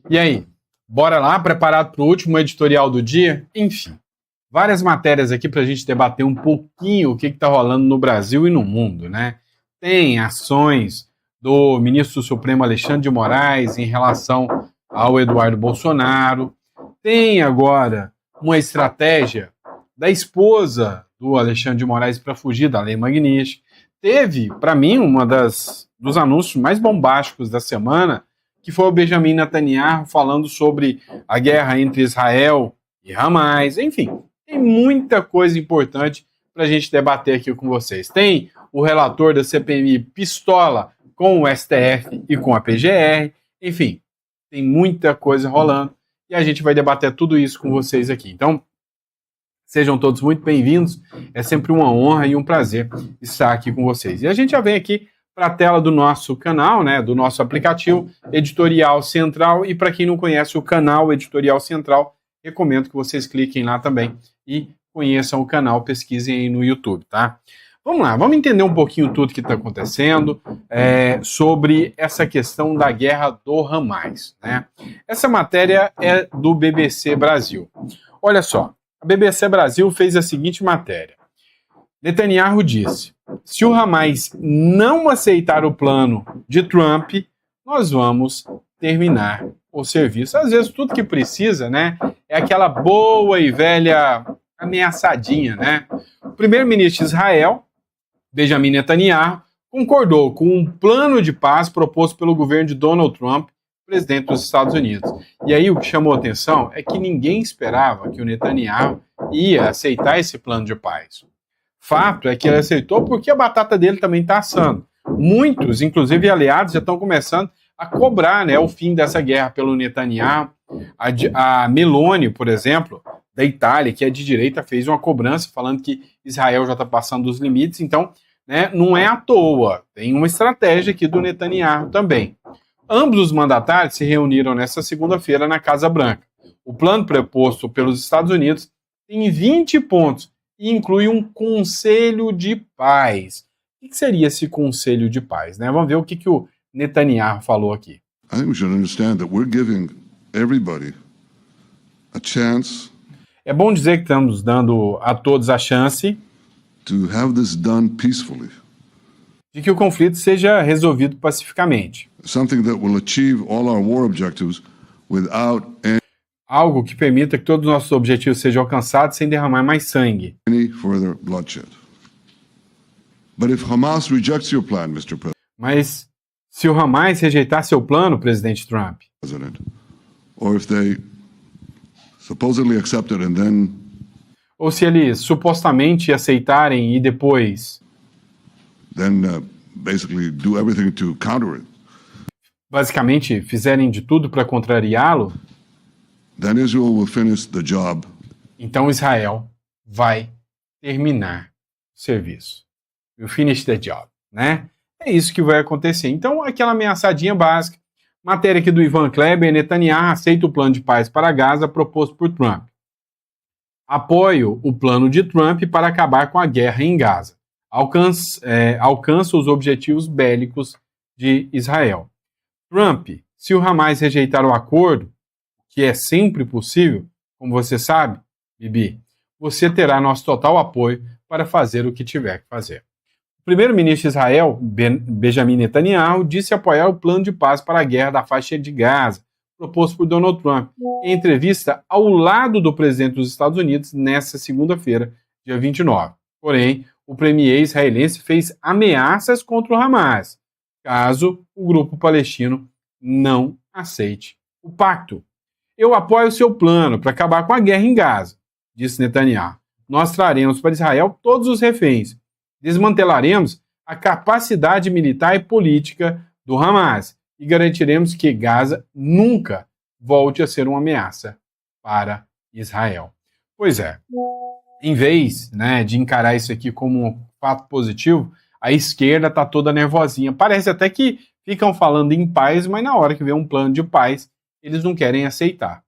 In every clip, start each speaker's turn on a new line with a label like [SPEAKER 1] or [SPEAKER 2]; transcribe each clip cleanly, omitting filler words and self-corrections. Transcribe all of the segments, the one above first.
[SPEAKER 1] E aí, bora lá, preparado para o último editorial do dia? Enfim, várias matérias aqui para a gente debater um pouquinho o que está rolando no Brasil e no mundo, né? Tem ações do ministro do Supremo Alexandre de Moraes em relação ao Eduardo Bolsonaro. Tem agora uma estratégia da esposa do Alexandre de Moraes para fugir da Lei Magnitsky. Teve, para mim, dos anúncios mais bombásticos da semana, que foi o Benjamin Netanyahu falando sobre a guerra entre Israel e Hamas. Enfim, tem muita coisa importante para a gente debater aqui com vocês. Tem o relator da CPMI pistola com o STF e com a PGR. Enfim, tem muita coisa rolando e a gente vai debater tudo isso com vocês aqui. Então, sejam todos muito bem-vindos. É sempre uma honra e um prazer estar aqui com vocês. E a gente já vem aqui para a tela do nosso canal, né, do nosso aplicativo Editorial Central. E para quem não conhece o canal Editorial Central, recomendo que vocês cliquem lá também e conheçam o canal, pesquisem aí no YouTube, tá? Vamos lá, vamos entender um pouquinho tudo que está acontecendo sobre essa questão da guerra do Hamas, né? Essa matéria é do BBC Brasil. Olha só, a BBC Brasil fez a seguinte matéria. Netanyahu disse: se o Hamas não aceitar o plano de Trump, nós vamos terminar o serviço. Às vezes tudo que precisa, né, é aquela boa e velha ameaçadinha, né? O primeiro-ministro de Israel, Benjamin Netanyahu, concordou com um plano de paz proposto pelo governo de Donald Trump, presidente dos Estados Unidos. E aí o que chamou a atenção é que ninguém esperava que o Netanyahu ia aceitar esse plano de paz. Fato é que ele aceitou porque a batata dele também está assando. Muitos, inclusive aliados, já estão começando a cobrar, né, o fim dessa guerra pelo Netanyahu. A Meloni, por exemplo, da Itália, que é de direita, fez uma cobrança falando que Israel já está passando dos limites. Então, né, não é à toa. Tem uma estratégia aqui do Netanyahu também. Ambos os mandatários se reuniram nesta segunda-feira na Casa Branca. O plano proposto pelos Estados Unidos tem 20 pontos e inclui um conselho de paz. O que seria esse conselho de paz, né? Vamos ver o que o Netanyahu falou aqui.
[SPEAKER 2] I think we should understand that we're giving everybody a chance.
[SPEAKER 1] É bom dizer que estamos dando a todos a chance
[SPEAKER 2] to have this done peacefully.
[SPEAKER 1] De que o conflito seja resolvido pacificamente.
[SPEAKER 2] Something that will achieve all our war objectives without
[SPEAKER 1] algo que permita que todos os nossos objetivos sejam alcançados sem derramar mais sangue.
[SPEAKER 2] any further bloodshed. But if Hamas rejects your plan, Mr.
[SPEAKER 1] Mas se o Hamas rejeitar seu plano, presidente Trump,
[SPEAKER 2] President, or if they supposedly accept it and then
[SPEAKER 1] ou se eles supostamente aceitarem e depois
[SPEAKER 2] basically do everything to counter it,
[SPEAKER 1] basicamente fizerem de tudo para contrariá-lo,
[SPEAKER 2] then Israel will finish the job.
[SPEAKER 1] então Israel vai terminar o serviço. Will finish the job, né? É isso que vai acontecer. Então, aquela ameaçadinha básica. Matéria aqui do Ivan Kleber: Netanyahu aceita o plano de paz para Gaza proposto por Trump. Apoio o plano de Trump para acabar com a guerra em Gaza. Alcança os objetivos bélicos de Israel. Trump, se o Hamas rejeitar o acordo, que é sempre possível, como você sabe, Bibi, você terá nosso total apoio para fazer o que tiver que fazer. O primeiro-ministro de Israel, Benjamin Netanyahu, disse apoiar o plano de paz para a guerra da faixa de Gaza, proposto por Donald Trump, em entrevista ao lado do presidente dos Estados Unidos nesta segunda-feira, dia 29. Porém, o premier israelense fez ameaças contra o Hamas, caso o grupo palestino não aceite o pacto. Eu apoio o seu plano para acabar com a guerra em Gaza, disse Netanyahu. Nós traremos para Israel todos os reféns. Desmantelaremos a capacidade militar e política do Hamas e garantiremos que Gaza nunca volte a ser uma ameaça para Israel. Pois é, em vez, né, de encarar isso aqui como um fato positivo, a esquerda está toda nervosinha. Parece até que ficam falando em paz, mas na hora que vem um plano de paz, eles não querem aceitar.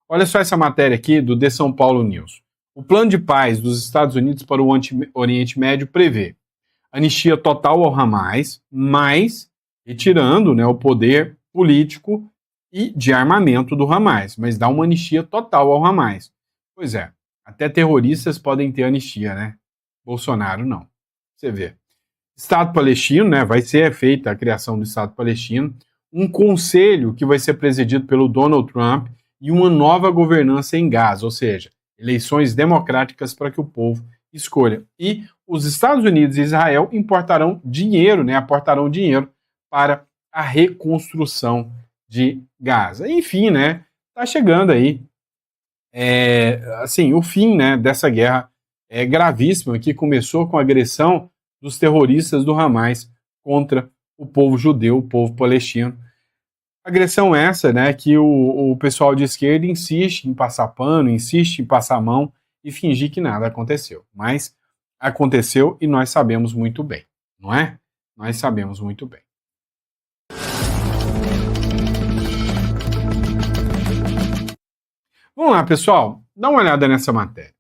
[SPEAKER 1] Olha só essa matéria aqui do The São Paulo News. O plano de paz dos Estados Unidos para o Oriente Médio prevê anistia total ao Hamas, mas retirando, né, o poder político e de armamento do Hamas, mas dá uma anistia total ao Hamas. Pois é, até terroristas podem ter anistia, né? Bolsonaro não. Você vê. Estado palestino, né? Vai ser feita a criação do Estado palestino, um conselho que vai ser presidido pelo Donald Trump e uma nova governança em Gaza, ou seja, eleições democráticas para que o povo escolha. E os Estados Unidos e Israel aportarão dinheiro para a reconstrução de Gaza. Enfim, né? Tá chegando aí, o fim, né, dessa guerra gravíssima que começou com a agressão dos terroristas do Hamas contra o povo judeu, o povo palestino. Agressão essa, né, que o pessoal de esquerda insiste em passar pano, insiste em passar a mão e fingir que nada aconteceu. Mas aconteceu e nós sabemos muito bem, não é? Nós sabemos muito bem. Vamos lá, pessoal, dá uma olhada nessa matéria.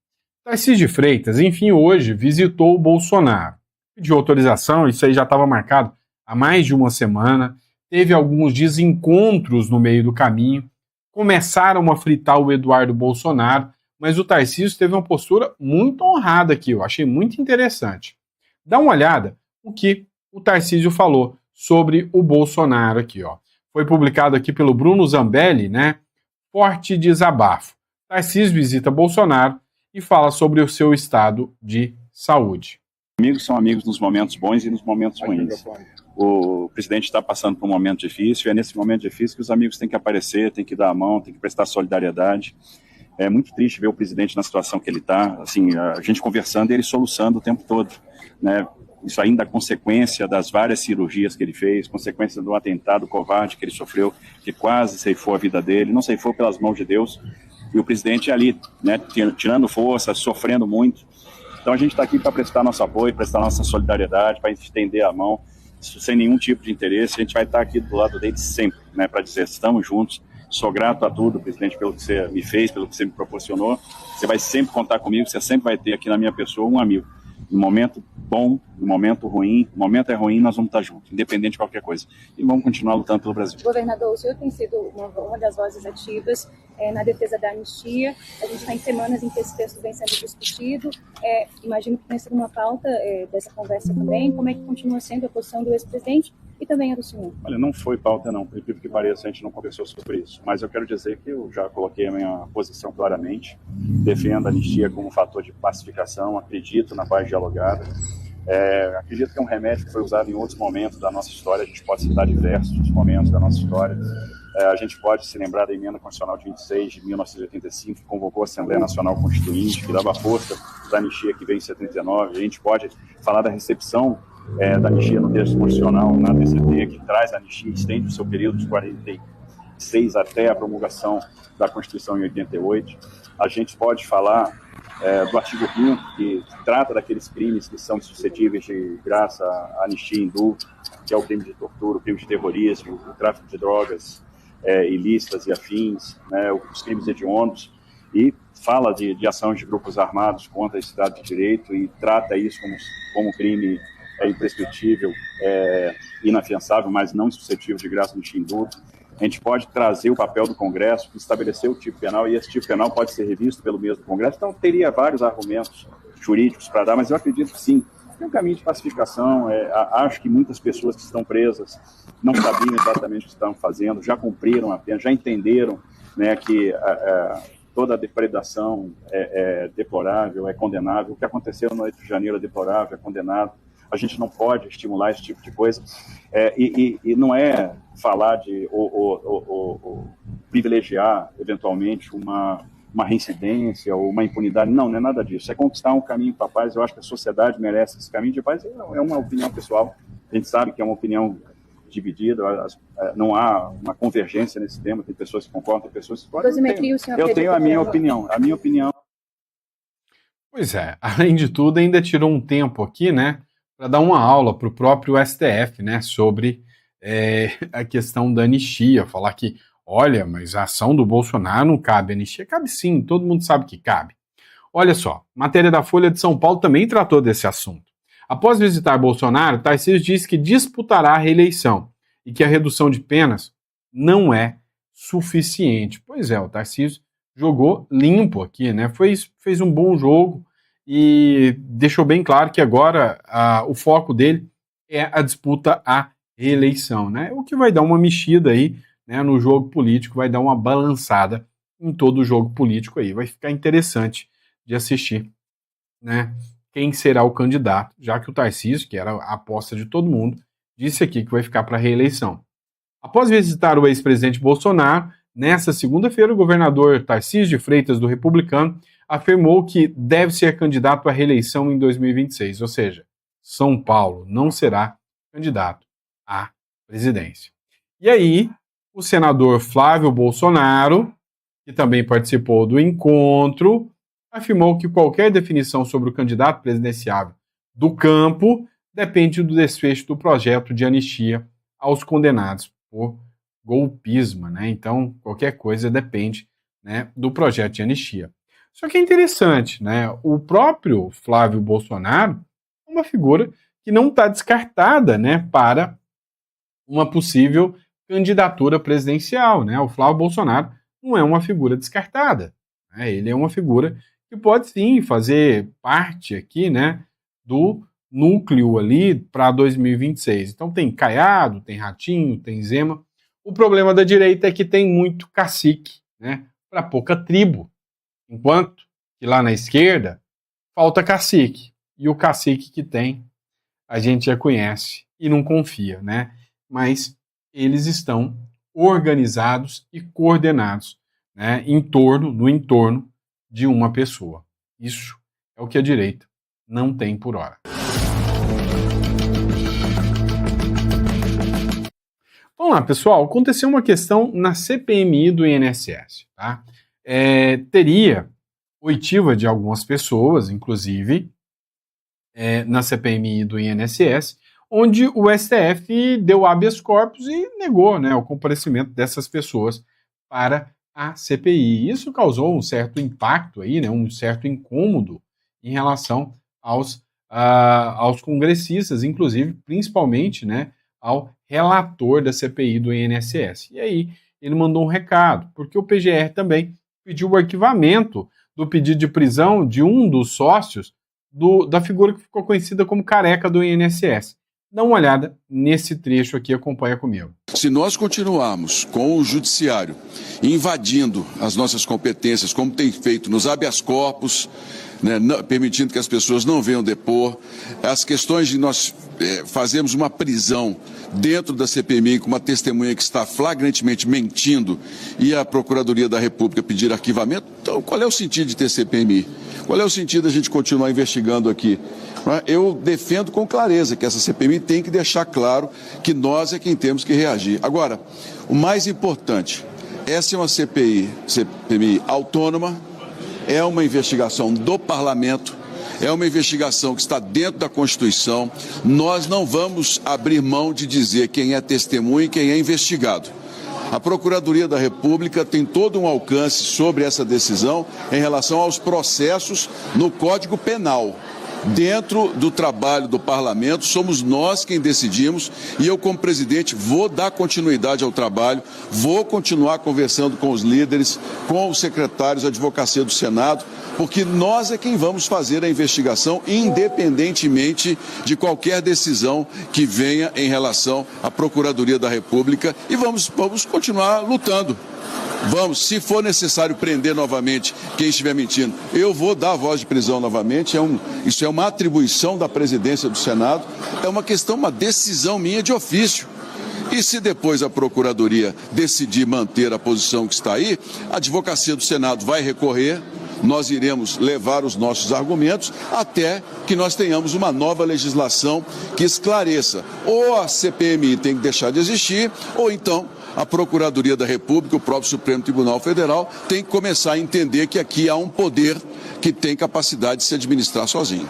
[SPEAKER 1] Tarcísio de Freitas, enfim, hoje visitou o Bolsonaro. Pediu autorização, isso aí já estava marcado há mais de uma semana. Teve alguns desencontros no meio do caminho. Começaram a fritar o Eduardo Bolsonaro, mas o Tarcísio teve uma postura muito honrada aqui, eu achei muito interessante. Dá uma olhada o que o Tarcísio falou sobre o Bolsonaro aqui, ó. Foi publicado aqui pelo Bruno Zambelli, né? Forte desabafo. Tarcísio visita Bolsonaro e fala sobre o seu estado de saúde.
[SPEAKER 3] Amigos são amigos nos momentos bons e nos momentos ruins. O presidente está passando por um momento difícil, e é nesse momento difícil que os amigos têm que aparecer, têm que dar a mão, têm que prestar solidariedade. É muito triste ver o presidente na situação que ele está, assim, a gente conversando e ele soluçando o tempo todo, né? Isso ainda é consequência das várias cirurgias que ele fez, consequência do atentado covarde que ele sofreu, que quase ceifou a vida dele, não ceifou pelas mãos de Deus, e o presidente ali, né, tirando força, sofrendo muito. Então a gente está aqui para prestar nosso apoio, prestar nossa solidariedade, para estender a mão, sem nenhum tipo de interesse. A gente vai estar aqui do lado dele sempre, né, para dizer, estamos juntos, sou grato a tudo, presidente, pelo que você me fez, pelo que você me proporcionou. Você vai sempre contar comigo, você sempre vai ter aqui na minha pessoa um amigo. No momento bom, no momento ruim, o momento é ruim, nós vamos estar juntos, independente de qualquer coisa. E vamos continuar lutando pelo Brasil.
[SPEAKER 4] Governador, o senhor tem sido uma das vozes ativas na defesa da anistia. A gente está em semanas em que esse texto vem sendo discutido. Imagino que tenha sido uma pauta dessa conversa também. Como é que continua sendo a posição do ex-presidente e também a do senhor?
[SPEAKER 3] Olha, não foi pauta não, por incrível que pareça, a gente não conversou sobre isso. Mas eu quero dizer que eu já coloquei a minha posição claramente. Defendo a anistia como fator de pacificação, acredito na paz dialogada. Acredito que é um remédio que foi usado em outros momentos da nossa história. A gente pode citar diversos momentos da nossa história. A gente pode se lembrar da Emenda Constitucional de 26 de 1985, que convocou a Assembleia Nacional Constituinte, que dava força da anistia que veio em 79. A gente pode falar da recepção da anistia no texto constitucional, na DCT, que traz a anistia, estende o seu período de 46 até a promulgação da Constituição em 88. A gente pode falar do artigo 5º, que trata daqueles crimes que são suscetíveis de graça à anistia indulto, que é o crime de tortura, o crime de terrorismo, o tráfico de drogas ilícitas e afins, né, os crimes hediondos, e fala de ações de grupos armados contra esse Estado de Direito e trata isso como crime imprescritível, inafiançável, mas não suscetível de graça no indulto. A gente pode trazer o papel do Congresso, estabelecer o tipo penal, e esse tipo penal pode ser revisto pelo mesmo Congresso. Então, teria vários argumentos jurídicos para dar, mas eu acredito que sim, tem um caminho de pacificação. Acho que muitas pessoas que estão presas não sabiam exatamente o que estavam fazendo, já cumpriram a pena, já entenderam, né, que toda a depredação é deplorável, é condenável. O que aconteceu no 8 de janeiro é deplorável, é condenado. A gente não pode estimular esse tipo de coisa. E não é falar de privilegiar, eventualmente, uma reincidência ou uma impunidade. Não é nada disso. É conquistar um caminho para a paz. Eu acho que a sociedade merece esse caminho de paz. É uma opinião pessoal. A gente sabe que é uma opinião dividida. Não há uma convergência nesse tema. Tem pessoas que concordam, tem pessoas que discordam. Eu tenho a minha opinião. A minha opinião.
[SPEAKER 1] Pois é. Além de tudo, ainda tirou um tempo aqui, né, para dar uma aula para o próprio STF, né, sobre a questão da anistia, falar que, olha, mas a ação do Bolsonaro não cabe, a anistia cabe sim, todo mundo sabe que cabe. Olha só, matéria da Folha de São Paulo também tratou desse assunto. Após visitar Bolsonaro, Tarcísio disse que disputará a reeleição e que a redução de penas não é suficiente. Pois é, o Tarcísio jogou limpo aqui, né? Fez um bom jogo e deixou bem claro que agora o foco dele é a disputa à reeleição, né? O que vai dar uma mexida aí, né, no jogo político, vai dar uma balançada em todo o jogo político aí. Vai ficar interessante de assistir, né? Quem será o candidato, já que o Tarcísio, que era a aposta de todo mundo, disse aqui que vai ficar para a reeleição. Após visitar o ex-presidente Bolsonaro, nesta segunda-feira, o governador Tarcísio de Freitas, do Republicano, afirmou que deve ser candidato à reeleição em 2026, ou seja, São Paulo não será candidato à presidência. E aí, o senador Flávio Bolsonaro, que também participou do encontro, afirmou que qualquer definição sobre o candidato presidenciável do campo depende do desfecho do projeto de anistia aos condenados por golpismo, né? Então, qualquer coisa depende, né, do projeto de anistia. Só que é interessante, né? O próprio Flávio Bolsonaro é uma figura que não está descartada, né, para uma possível candidatura presidencial, né? O Flávio Bolsonaro não é uma figura descartada, né? Ele é uma figura que pode sim fazer parte aqui, né, do núcleo ali para 2026. Então tem Caiado, tem Ratinho, tem Zema. O problema da direita é que tem muito cacique, né, para pouca tribo. Enquanto que lá na esquerda falta cacique. E o cacique que tem, a gente já conhece e não confia, né? Mas eles estão organizados e coordenados, né, no entorno de uma pessoa. Isso é o que a direita não tem por hora. Vamos lá, pessoal. Aconteceu uma questão na CPMI do INSS. Tá? Teria oitiva de algumas pessoas, inclusive, na CPMI do INSS, onde o STF deu habeas corpus e negou, né, o comparecimento dessas pessoas para a CPI. Isso causou um certo impacto aí, né, um certo incômodo em relação aos congressistas, inclusive, principalmente, né, ao relator da CPI do INSS. E aí ele mandou um recado, porque o PGR também pediu o arquivamento do pedido de prisão de um dos sócios da figura que ficou conhecida como careca do INSS. Dá uma olhada nesse trecho aqui, acompanha comigo.
[SPEAKER 5] Se nós continuarmos com o judiciário invadindo as nossas competências, como tem feito nos habeas corpus, né, permitindo que as pessoas não venham depor, as questões de nós fazermos uma prisão dentro da CPMI com uma testemunha que está flagrantemente mentindo e a Procuradoria da República pedir arquivamento, então qual é o sentido de ter CPMI? Qual é o sentido da gente continuar investigando aqui? Eu defendo com clareza que essa CPMI tem que deixar claro que nós é quem temos que reagir. Agora, o mais importante, essa é uma CPMI autônoma, é uma investigação do Parlamento, é uma investigação que está dentro da Constituição. Nós não vamos abrir mão de dizer quem é testemunha e quem é investigado. A Procuradoria da República tem todo um alcance sobre essa decisão em relação aos processos no Código Penal. Dentro do trabalho do Parlamento, somos nós quem decidimos e eu, como presidente, vou dar continuidade ao trabalho, vou continuar conversando com os líderes, com os secretários de advocacia do Senado, porque nós é quem vamos fazer a investigação, independentemente de qualquer decisão que venha em relação à Procuradoria da República, e vamos continuar lutando. Vamos, se for necessário prender novamente quem estiver mentindo, eu vou dar a voz de prisão novamente. Isso é uma atribuição da presidência do Senado, é uma questão, uma decisão minha de ofício. E se depois a Procuradoria decidir manter a posição que está aí, a advocacia do Senado vai recorrer, nós iremos levar os nossos argumentos até que nós tenhamos uma nova legislação que esclareça. Ou a CPMI tem que deixar de existir, ou então a Procuradoria da República, o próprio Supremo Tribunal Federal, tem que começar a entender que aqui há um poder que tem capacidade de se administrar sozinho.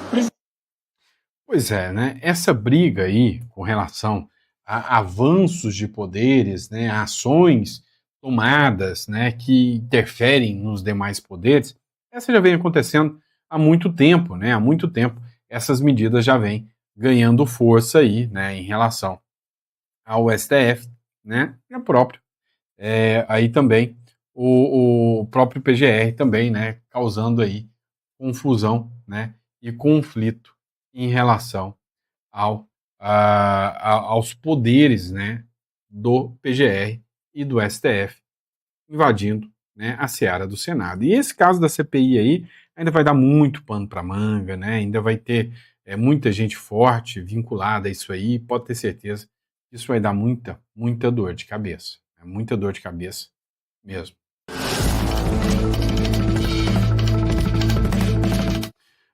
[SPEAKER 1] Pois é, né? Essa briga aí com relação a avanços de poderes, né, ações tomadas, né, que interferem nos demais poderes, essa já vem acontecendo há muito tempo, né? Há muito tempo essas medidas já vêm ganhando força aí, né, em relação ao STF, né, e ao próprio aí também o próprio PGR também, né, causando aí confusão, né, e conflito em relação aos poderes, né, do PGR e do STF invadindo, né, a seara do Senado. E esse caso da CPI aí ainda vai dar muito pano para manga, né, ainda vai ter muita gente forte vinculada a isso aí, pode ter certeza que isso vai dar muita dor de cabeça, muita dor de cabeça mesmo.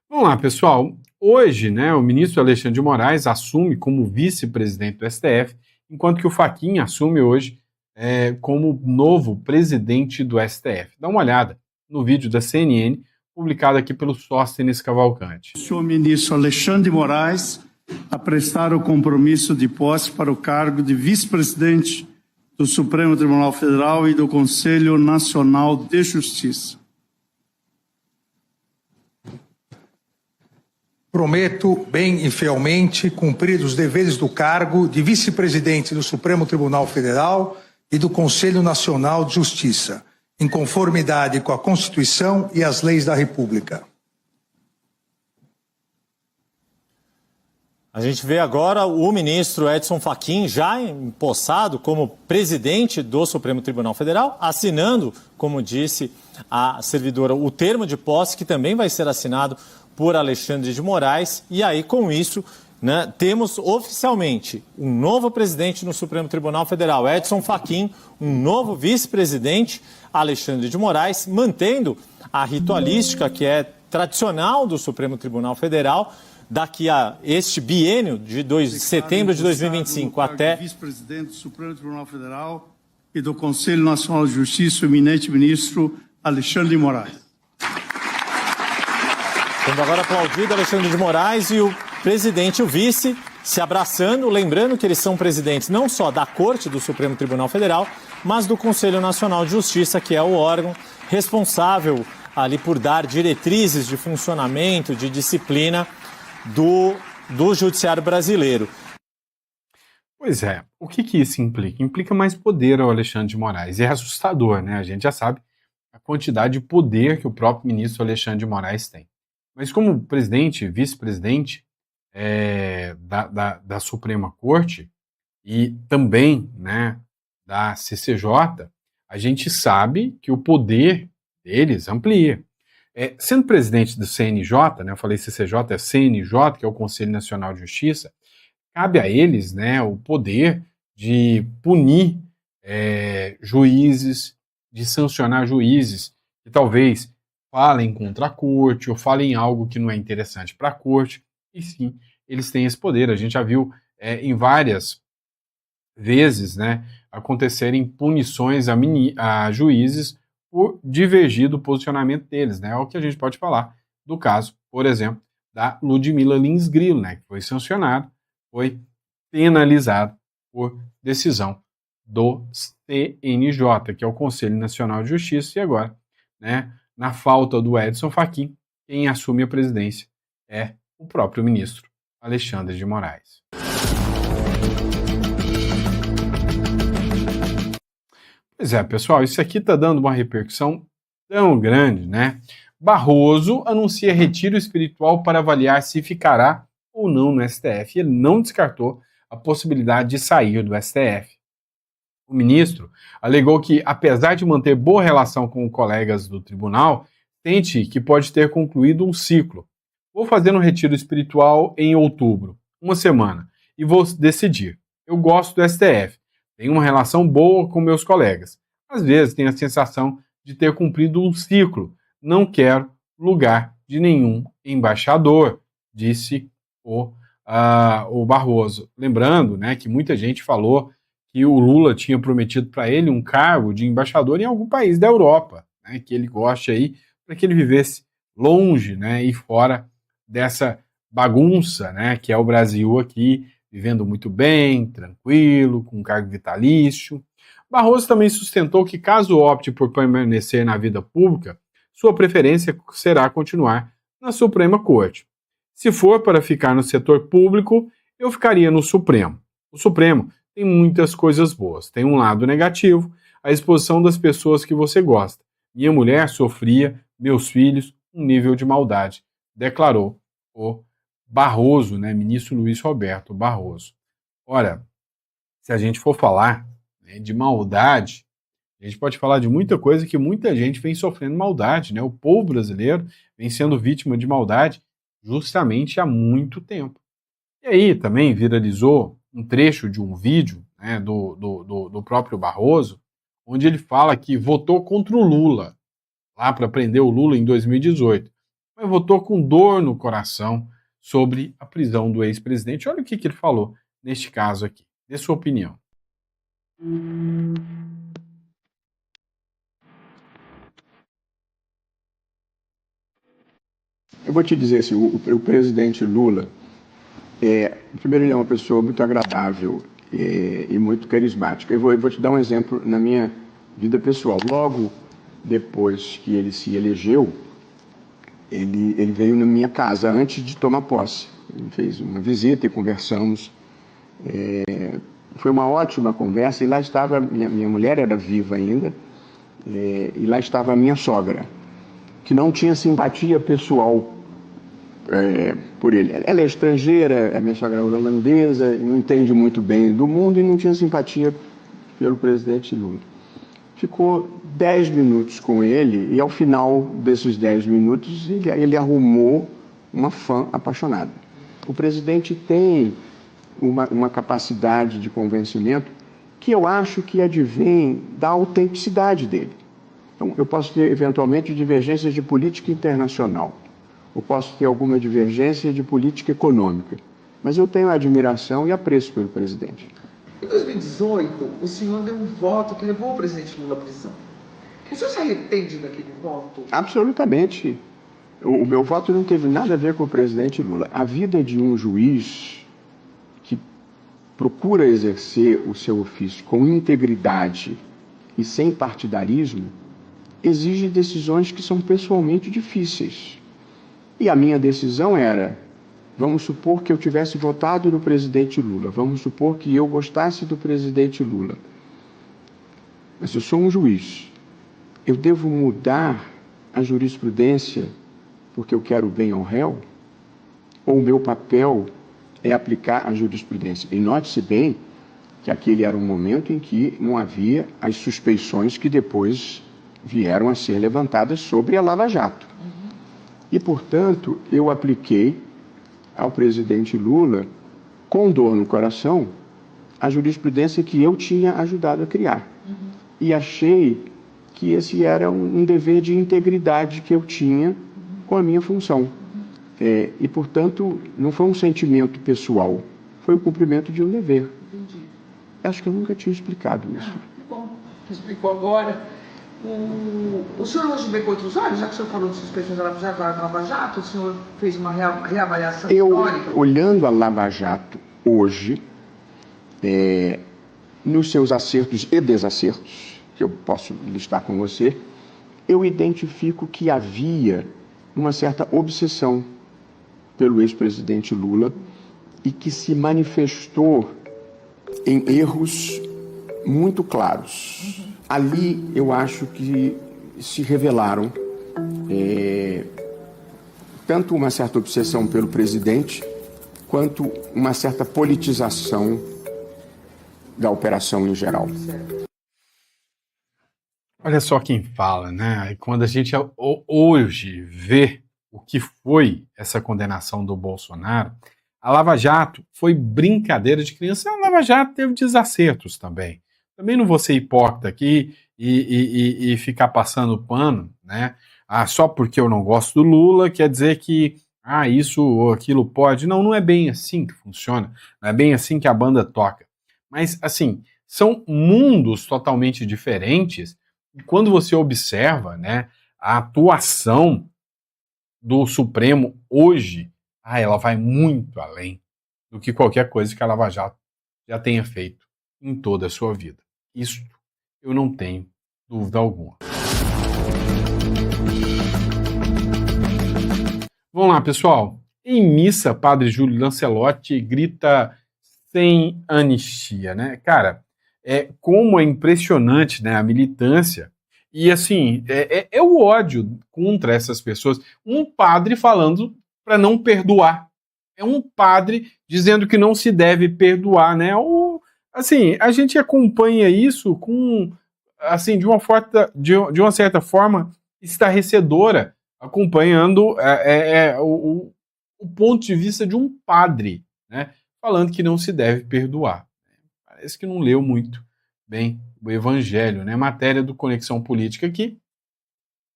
[SPEAKER 1] Vamos lá, pessoal. Hoje, né, o ministro Alexandre de Moraes assume como vice-presidente do STF, enquanto que o Fachin assume hoje como novo presidente do STF. Dá uma olhada no vídeo da CNN, publicado aqui pelo Sóstenes Cavalcante.
[SPEAKER 6] O senhor ministro Alexandre de Moraes a prestar o compromisso de posse para o cargo de vice-presidente do Supremo Tribunal Federal e do Conselho Nacional de Justiça.
[SPEAKER 7] Prometo, bem e fielmente, cumprir os deveres do cargo de vice-presidente do Supremo Tribunal Federal e do Conselho Nacional de Justiça, em conformidade com a Constituição e as leis da República.
[SPEAKER 8] A gente vê agora o ministro Edson Fachin já empossado como presidente do Supremo Tribunal Federal, assinando, como disse a servidora, o termo de posse, que também vai ser assinado por Alexandre de Moraes. E aí, com isso, né, temos oficialmente um novo presidente no Supremo Tribunal Federal, Edson Fachin, um novo vice-presidente, Alexandre de Moraes, mantendo a ritualística que é tradicional do Supremo Tribunal Federal. Daqui a este biênio de setembro de 2025 até...
[SPEAKER 6] Vice-presidente do Supremo Tribunal Federal e do Conselho Nacional de Justiça, o eminente ministro Alexandre de Moraes.
[SPEAKER 8] Tendo agora aplaudido Alexandre de Moraes e o presidente e o vice se abraçando, lembrando que eles são presidentes não só da Corte do Supremo Tribunal Federal, mas do Conselho Nacional de Justiça, que é o órgão responsável ali por dar diretrizes de funcionamento, de disciplina do judiciário brasileiro.
[SPEAKER 1] Pois é, o que isso implica? Implica mais poder ao Alexandre de Moraes. E é assustador, né? A gente já sabe a quantidade de poder que o próprio ministro Alexandre de Moraes tem. Mas como presidente, vice-presidente da Suprema Corte e também, né, da CCJ, a gente sabe que o poder deles amplia. Sendo presidente do CNJ, né, eu falei CCJ, é CNJ, que é o Conselho Nacional de Justiça, cabe a eles, né, o poder de punir juízes, de sancionar juízes que talvez falem contra a corte ou falem algo que não é interessante para a corte, e sim, eles têm esse poder. A gente já viu em várias vezes, né, acontecerem punições a juízes por divergir do posicionamento deles, né? É o que a gente pode falar do caso, por exemplo, da Ludmila Lins Grillo, né, que foi sancionado, foi penalizado por decisão do CNJ, que é o Conselho Nacional de Justiça, e agora, né, na falta do Edson Fachin, quem assume a presidência é o próprio ministro Alexandre de Moraes. Pois é, pessoal, isso aqui está dando uma repercussão tão grande, né? Barroso anuncia retiro espiritual para avaliar se ficará ou não no STF. Ele não descartou a possibilidade de sair do STF. O ministro alegou que, apesar de manter boa relação com colegas do tribunal, sente que pode ter concluído um ciclo. Vou fazer um retiro espiritual em outubro, uma semana, e vou decidir. Eu gosto do STF. Tenho uma relação boa com meus colegas. Às vezes tenho a sensação de ter cumprido um ciclo. Não quero lugar de nenhum embaixador, disse o Barroso. Lembrando, né, que muita gente falou que o Lula tinha prometido para ele um cargo de embaixador em algum país da Europa, né, que ele goste aí, para que ele vivesse longe, né, e fora dessa bagunça, né, que é o Brasil aqui, vivendo muito bem, tranquilo, com um cargo vitalício. Barroso também sustentou que, caso opte por permanecer na vida pública, sua preferência será continuar na Suprema Corte. Se for para ficar no setor público, eu ficaria no Supremo. O Supremo tem muitas coisas boas. Tem um lado negativo, à exposição das pessoas que você gosta. Minha mulher sofria, meus filhos, um nível de maldade, declarou o Barroso, né, ministro Luiz Roberto Barroso. Ora, se a gente for falar, né, de maldade, a gente pode falar de muita coisa que muita gente vem sofrendo maldade, né? O povo brasileiro vem sendo vítima de maldade justamente há muito tempo. E aí também viralizou um trecho de um vídeo, né, do próprio Barroso, onde ele fala que votou contra o Lula, lá para prender o Lula em 2018, mas votou com dor no coração sobre a prisão do ex-presidente. Olha o que ele falou neste caso aqui. Dê sua opinião.
[SPEAKER 9] Eu vou te dizer assim, o presidente Lula, primeiro ele é uma pessoa muito agradável e muito carismática. Eu vou te dar um exemplo na minha vida pessoal. Logo depois que ele se elegeu, ele veio na minha casa antes de tomar posse. Ele fez uma visita e conversamos. Foi uma ótima conversa e lá estava, minha mulher era viva ainda, e lá estava a minha sogra, que não tinha simpatia pessoal por ele. Ela é estrangeira, a minha sogra é holandesa, não entende muito bem do mundo e não tinha simpatia pelo presidente Lula. Ficou 10 minutos com ele e ao final desses 10 minutos ele arrumou uma fã apaixonada. O presidente tem uma capacidade de convencimento que eu acho que advém da autenticidade dele. Então, eu posso ter, eventualmente, divergências de política internacional. Eu posso ter alguma divergência de política econômica. Mas eu tenho admiração e apreço pelo presidente.
[SPEAKER 10] Em 2018, o senhor deu um voto que levou o presidente Lula à prisão. O senhor se arrepende daquele voto?
[SPEAKER 9] Absolutamente. O meu voto não teve nada a ver com o presidente Lula. A vida de um juiz que procura exercer o seu ofício com integridade e sem partidarismo exige decisões que são pessoalmente difíceis. E a minha decisão era, vamos supor que eu tivesse votado no presidente Lula, vamos supor que eu gostasse do presidente Lula. Mas eu sou um juiz. Eu devo mudar a jurisprudência porque eu quero o bem ao réu? Ou o meu papel é aplicar a jurisprudência? E note-se bem que aquele era um momento em que não havia as suspeições que depois vieram a ser levantadas sobre a Lava Jato. E, portanto, eu apliquei ao presidente Lula, com dor no coração, a jurisprudência que eu tinha ajudado a criar. E achei que esse era um dever de integridade que eu tinha com a minha função. E, portanto, não foi um sentimento pessoal, foi o cumprimento de um dever.
[SPEAKER 10] Entendi.
[SPEAKER 9] Acho que eu nunca tinha explicado isso.
[SPEAKER 10] Bom, explicou agora. O senhor hoje vê com outros olhos, já que o senhor falou de suspeições da Lava Jato, o senhor fez uma reavaliação histórica?
[SPEAKER 9] Olhando a Lava Jato hoje, nos seus acertos e desacertos, que eu posso listar com você, eu identifico que havia uma certa obsessão pelo ex-presidente Lula e que se manifestou em erros muito claros. Ali eu acho que se revelaram tanto uma certa obsessão pelo presidente quanto uma certa politização da operação em geral.
[SPEAKER 1] Olha só quem fala, né? E quando a gente hoje vê o que foi essa condenação do Bolsonaro, a Lava Jato foi brincadeira de criança. A Lava Jato teve desacertos também. Também não vou ser hipócrita aqui e ficar passando pano, né? Só porque eu não gosto do Lula quer dizer que isso ou aquilo pode. Não, não é bem assim que funciona. Não é bem assim que a banda toca. Mas, assim, são mundos totalmente diferentes. E quando você observa, né, a atuação do Supremo hoje, ela vai muito além do que qualquer coisa que a Lava Jato já tenha feito em toda a sua vida. Isso eu não tenho dúvida alguma. Vamos lá, pessoal. Em missa, Padre Júlio Lancelotti grita sem anistia, né? Cara, como é impressionante, né, a militância e, assim, é o ódio contra essas pessoas. Um padre falando para não perdoar. É um padre dizendo que não se deve perdoar, né? Assim, a gente acompanha isso com, assim, de uma certa forma estarrecedora, acompanhando o ponto de vista de um padre, né? Falando que não se deve perdoar. Parece que não leu muito bem o Evangelho, né? Matéria do Conexão Política aqui.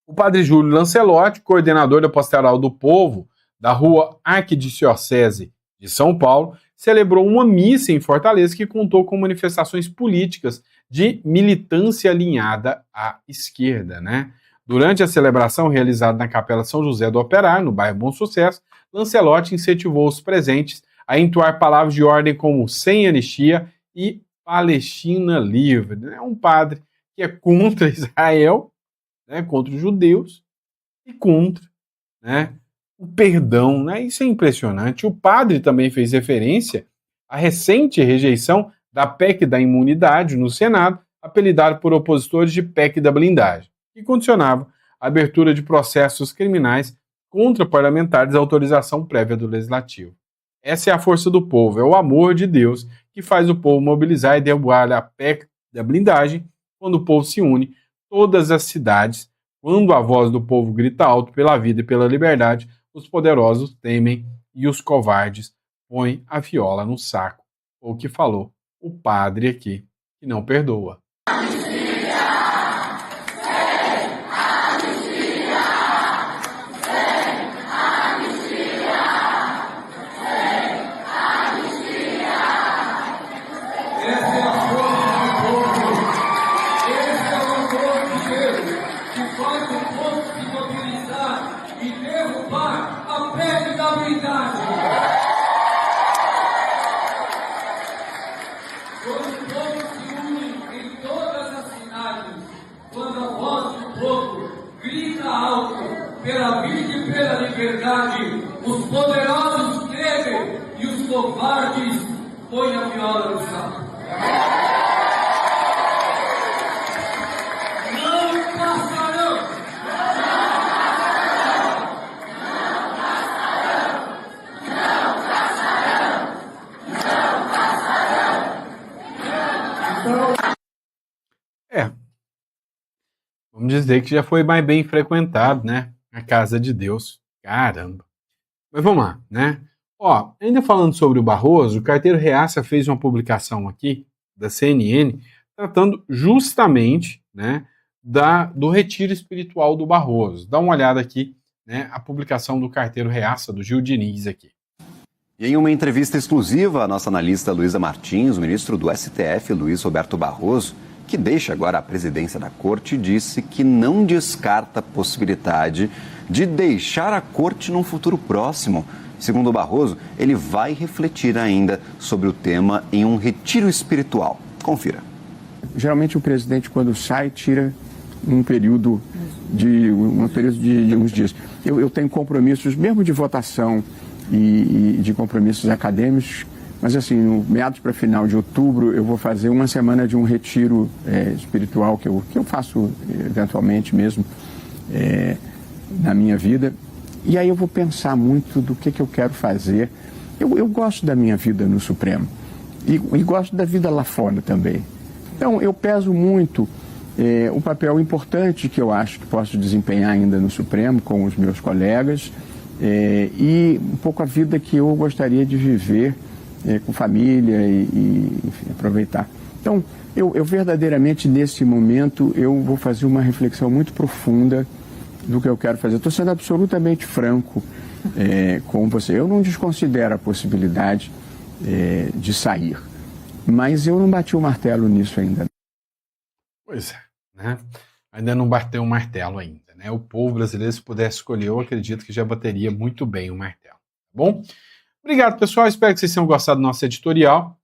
[SPEAKER 1] O padre Júlio Lancelotti, coordenador da Pastoral do Povo da Rua Arquidiocese de São Paulo, celebrou uma missa em Fortaleza que contou com manifestações políticas de militância alinhada à esquerda, né? Durante a celebração realizada na Capela São José do Operário, no bairro Bom Sucesso, Lancelotti incentivou os presentes a entoar palavras de ordem como sem anistia e Palestina livre. É um padre que é contra Israel, né, contra os judeus e contra, né, o perdão. Né? Isso é impressionante. O padre também fez referência à recente rejeição da PEC da imunidade no Senado, apelidado por opositores de PEC da blindagem, que condicionava a abertura de processos criminais contra parlamentares à autorização prévia do Legislativo. Essa é a força do povo, é o amor de Deus que faz o povo mobilizar e derrubar a PEC da blindagem. Quando o povo se une, todas as cidades, quando a voz do povo grita alto pela vida e pela liberdade, os poderosos temem e os covardes põem a viola no saco. Foi o que falou o padre aqui, que não perdoa.
[SPEAKER 11] Pela vida e pela liberdade, os poderosos temem e os covardes põem a viola no saco. Não passarão!
[SPEAKER 1] Vamos dizer que já foi mais bem frequentado, né? A casa de Deus. Caramba. Mas vamos lá, né? Ó, ainda falando sobre o Barroso, o Carteiro Reaça fez uma publicação aqui, da CNN, tratando justamente, né, do retiro espiritual do Barroso. Dá uma olhada aqui, né, a publicação do Carteiro Reaça, do Gil Diniz aqui.
[SPEAKER 12] E em uma entrevista exclusiva, a nossa analista Luísa Martins, o ministro do STF, Luiz Roberto Barroso, que deixa agora a presidência da corte, disse que não descarta a possibilidade de deixar a corte num futuro próximo. Segundo Barroso, ele vai refletir ainda sobre o tema em um retiro espiritual. Confira.
[SPEAKER 9] Geralmente o presidente, quando sai, tira um período de uns dias. Eu tenho compromissos, mesmo de votação e de compromissos acadêmicos, mas assim, no meados para final de outubro, eu vou fazer uma semana de um retiro espiritual que eu faço eventualmente mesmo na minha vida. E aí eu vou pensar muito do que eu quero fazer. Eu gosto da minha vida no Supremo e gosto da vida lá fora também. Então eu peso muito o papel importante que eu acho que posso desempenhar ainda no Supremo com os meus colegas e um pouco a vida que eu gostaria de viver com família e enfim, aproveitar. Então, eu verdadeiramente, nesse momento, eu vou fazer uma reflexão muito profunda do que eu quero fazer. Estou sendo absolutamente franco com você. Eu não desconsidero a possibilidade de sair, mas eu não bati o martelo nisso ainda.
[SPEAKER 1] Pois é, né? Ainda não bateu o martelo ainda, né? O povo brasileiro, se pudesse escolher, eu acredito que já bateria muito bem o martelo, tá bom? Obrigado, pessoal. Espero que vocês tenham gostado do nosso editorial.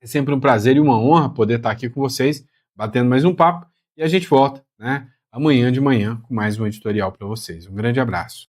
[SPEAKER 1] É sempre um prazer e uma honra poder estar aqui com vocês, batendo mais um papo. E a gente volta, né, amanhã de manhã com mais um editorial para vocês. Um grande abraço.